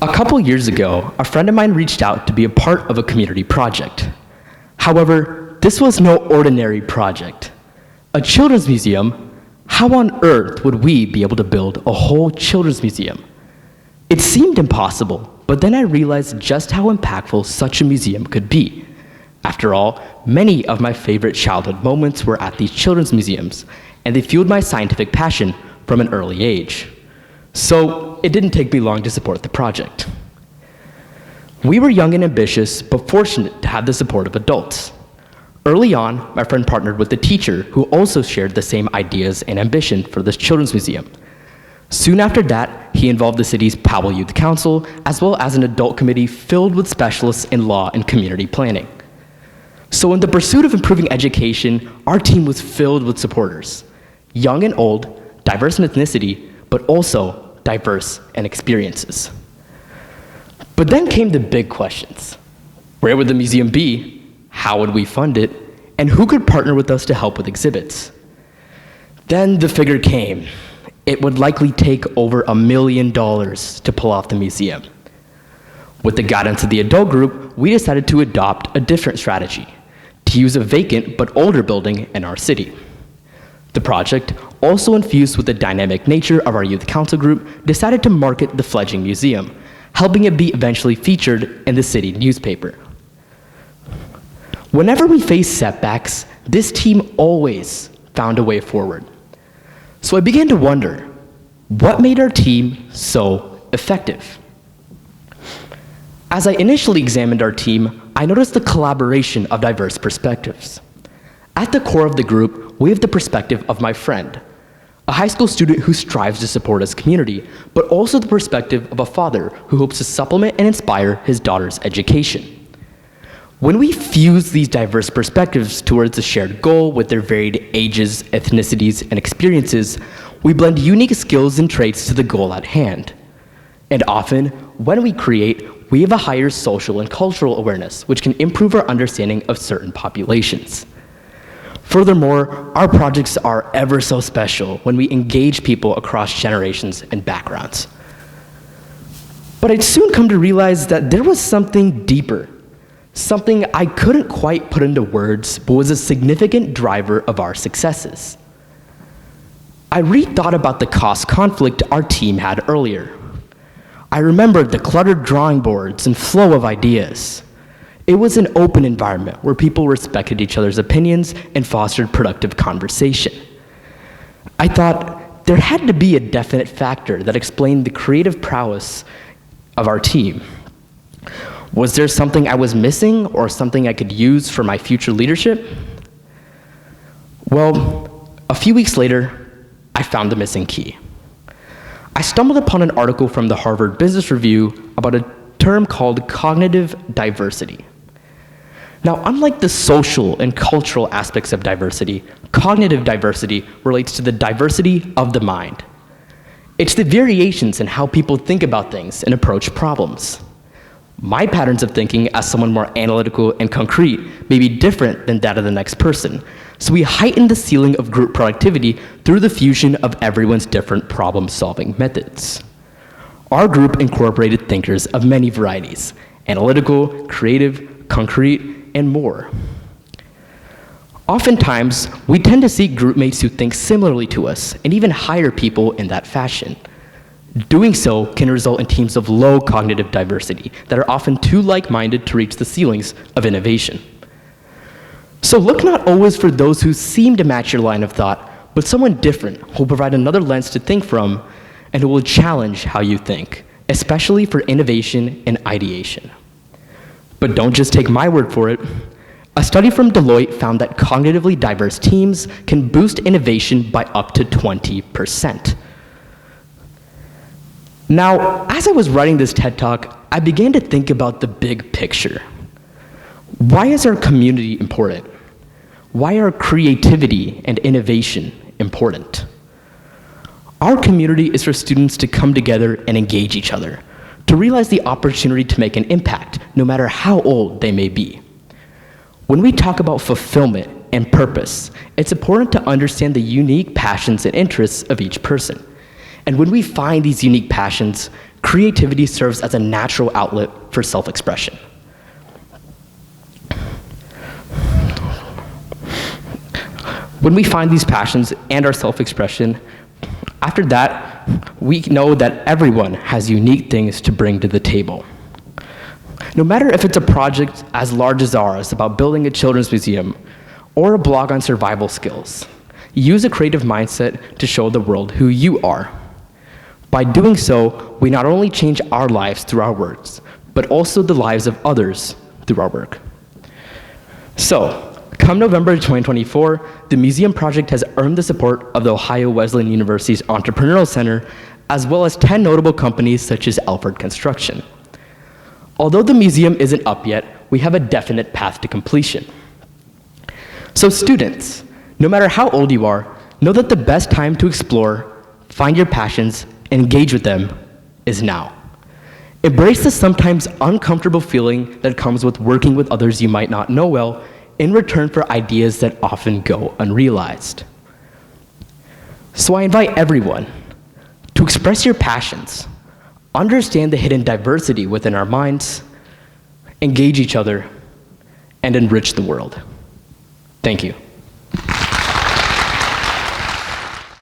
A couple years ago, a friend of mine reached out to be a part of a community project. However, this was no ordinary project. A children's museum? How on earth would we be able to build a whole children's museum? It seemed impossible, but then I realized just how impactful such a museum could be. After all, many of my favorite childhood moments were at these children's museums, and they fueled my scientific passion from an early age. So it didn't take me long to support the project. We were young and ambitious, but fortunate to have the support of adults. Early on, my friend partnered with a teacher who also shared the same ideas and ambition for this children's museum. Soon after that, he involved the city's Powell Youth Council, as well as an adult committee filled with specialists in law and community planning. So in the pursuit of improving education, our team was filled with supporters, young and old, diverse in ethnicity, but also diverse in experiences. But then came the big questions. Where would the museum be? How would we fund it? And who could partner with us to help with exhibits? Then the figure came. It would likely take over $1 million to pull off the museum. With the guidance of the adult group, we decided to adopt a different strategy, to use a vacant but older building in our city. The project, also infused with the dynamic nature of our youth council group, decided to market the fledgling museum, helping it be eventually featured in the city newspaper. Whenever we faced setbacks, this team always found a way forward. So I began to wonder, what made our team so effective? As I initially examined our team, I noticed the collaboration of diverse perspectives. At the core of the group, we have the perspective of my friend, a high school student who strives to support his community, but also the perspective of a father who hopes to supplement and inspire his daughter's education. When we fuse these diverse perspectives towards a shared goal with their varied ages, ethnicities, and experiences, we blend unique skills and traits to the goal at hand. And often, when we create, we have a higher social and cultural awareness, which can improve our understanding of certain populations. Furthermore, our projects are ever so special when we engage people across generations and backgrounds. But I'd soon come to realize that there was something deeper, something I couldn't quite put into words, but was a significant driver of our successes. I rethought about the cost conflict our team had earlier. I remembered the cluttered drawing boards and flow of ideas. It was an open environment where people respected each other's opinions and fostered productive conversation. I thought there had to be a definite factor that explained the creative prowess of our team. Was there something I was missing or something I could use for my future leadership? Well, a few weeks later, I found the missing key. I stumbled upon an article from the Harvard Business Review about a term called cognitive diversity. Now, unlike the social and cultural aspects of diversity, cognitive diversity relates to the diversity of the mind. It's the variations in how people think about things and approach problems. My patterns of thinking as someone more analytical and concrete may be different than that of the next person, so we heighten the ceiling of group productivity through the fusion of everyone's different problem-solving methods. Our group incorporated thinkers of many varieties: analytical, creative, concrete, and more. Oftentimes, we tend to seek group mates who think similarly to us and even hire people in that fashion. Doing so can result in teams of low cognitive diversity that are often too like-minded to reach the ceilings of innovation. So look not always for those who seem to match your line of thought, but someone different who will provide another lens to think from and who will challenge how you think, especially for innovation and ideation. But don't just take my word for it. A study from Deloitte found that cognitively diverse teams can boost innovation by up to 20%. Now, as I was writing this TED Talk, I began to think about the big picture. Why is our community important? Why are creativity and innovation important? Our community is for students to come together and engage each other, to realize the opportunity to make an impact, no matter how old they may be. When we talk about fulfillment and purpose, it's important to understand the unique passions and interests of each person. And when we find these unique passions, creativity serves as a natural outlet for self-expression. When we find these passions and our self-expression, after that, we know that everyone has unique things to bring to the table. No matter if it's a project as large as ours about building a children's museum or a blog on survival skills, use a creative mindset to show the world who you are. By doing so, we not only change our lives through our works, but also the lives of others through our work. So, come November 2024, the museum project has earned the support of the Ohio Wesleyan University's Entrepreneurial Center, as well as 10 notable companies such as Alfred Construction. Although the museum isn't up yet, we have a definite path to completion. So students, no matter how old you are, know that the best time to explore, find your passions, and engage with them is now. Embrace the sometimes uncomfortable feeling that comes with working with others you might not know well, in return for ideas that often go unrealized. So I invite everyone to express your passions, understand the hidden diversity within our minds, engage each other, and enrich the world. Thank you.